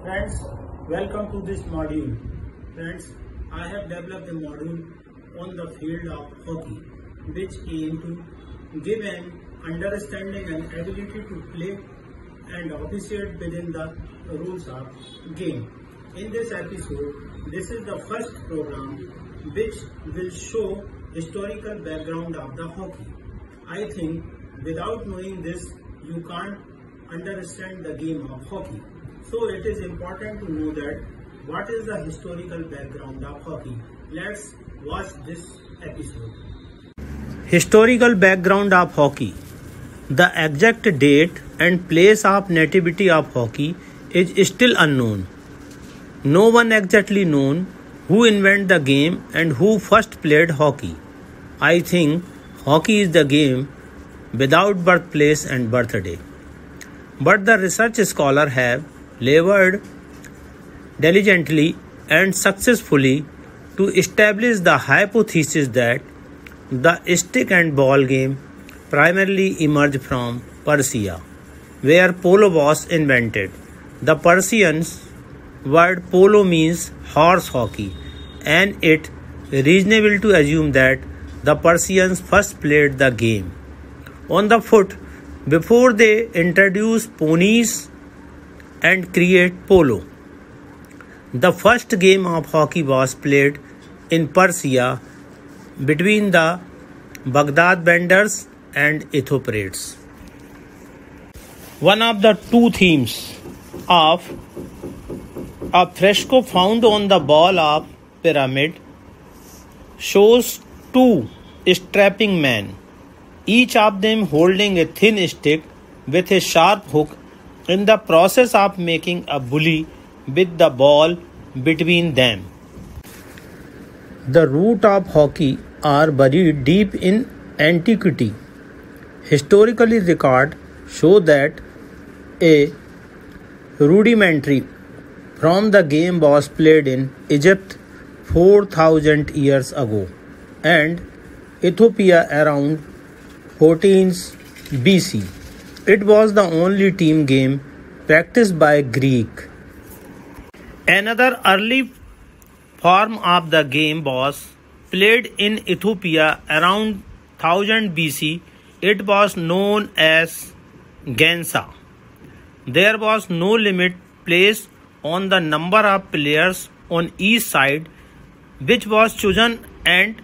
Friends, welcome to this module. Friends, I have developed a module on the field of hockey, which aim to give an understanding and ability to play and officiate within the rules of game. In this episode, this is the first program which will show historical background of the hockey. I think without knowing this, you can't understand the game of hockey. So it is important to know that what is the historical background of hockey. Let's watch this episode. Historical background of hockey. The exact date and place of nativity of hockey is still unknown. No one exactly known who invented the game and who first played hockey. I think hockey is the game without birthplace and birthday. But the research scholars have labored diligently and successfully to establish the hypothesis that the stick and ball game primarily emerged from Persia, where polo was invented. The Persians word polo means horse hockey, and it is reasonable to assume that the Persians first played the game on the foot before they introduced ponies and create polo. The first game of hockey was played in Persia between the Baghdad Benders and Ethiopians. One of the two themes of a fresco found on the wall of pyramid shows two strapping men, each of them holding a thin stick with a sharp hook, in the process of making a bully with the ball between them. The roots of hockey are buried deep in antiquity. Historical records show that a rudimentary from the game was played in Egypt 4,000 years ago and Ethiopia around 14th BC. It was the only team game practiced by Greek. Another early form of the game was played in Ethiopia around 1000 BC. It was known as Gensa. There was no limit placed on the number of players on each side, which was chosen and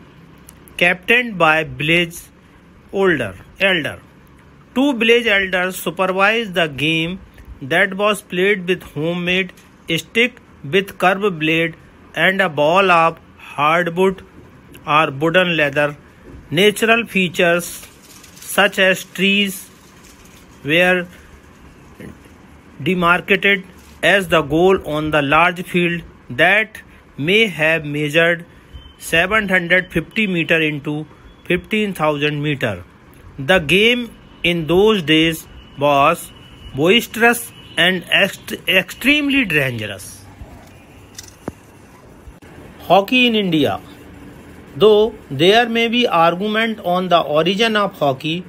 captained by village elder. Two village elders supervised the game that was played with homemade stick with curved blade and a ball of hardwood or wooden leather. Natural features such as trees were demarcated as the goal on the large field that may have measured 750 meter into 15,000 meter. The game in those days was boisterous and extremely dangerous. Hockey in India. Though there may be argument on the origin of hockey,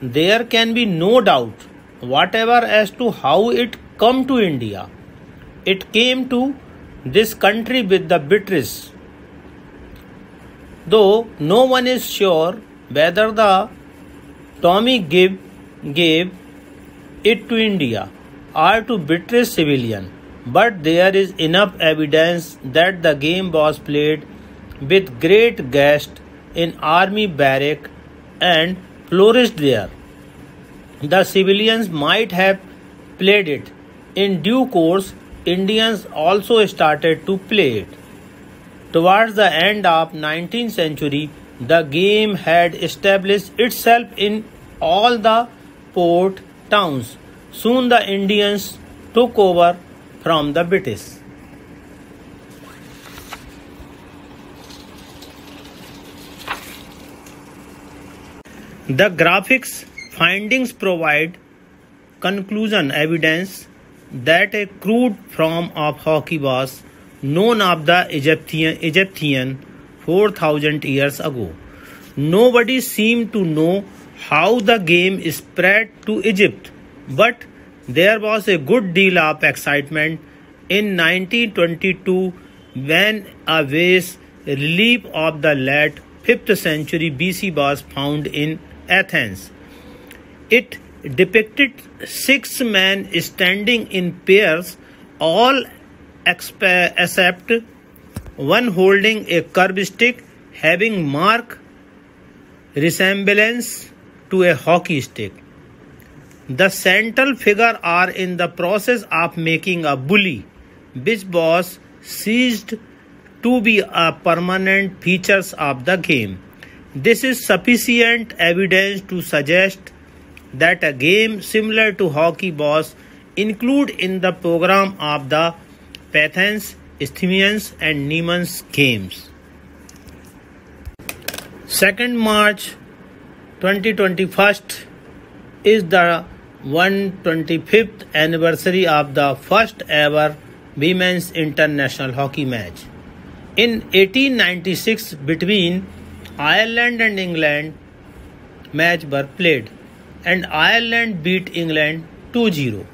there can be no doubt whatever as to how it come to India. It came to this country with the British. Though no one is sure whether the Tommy gave it to India or to British civilian, but there is enough evidence that the game was played with great gusto in army barrack and flourished there. The civilians might have played it. In due course, Indians also started to play it. Towards the end of 19th century, the game had established itself in all the port towns. Soon the Indians took over from the British. The graphics findings provide conclusion evidence that a crude form of hockey was known of the Egyptian 4,000 years ago. Nobody seemed to know how the game spread to Egypt, but there was a good deal of excitement In 1922, when a vase relief of the late 5th century BC was found in Athens. It depicted 6 men standing in pairs, all except one holding a curved stick having marked resemblance to a hockey stick. The central figures are in the process of making a bully, which was ceased to be a permanent feature of the game. This is sufficient evidence to suggest that a game similar to hockey was included in the program of the Athens, Isthmians and Nemeans games. 2nd March 2021 is the 125th anniversary of the first ever women's international hockey match. In 1896, between Ireland and England, match were played, and Ireland beat England 2-0.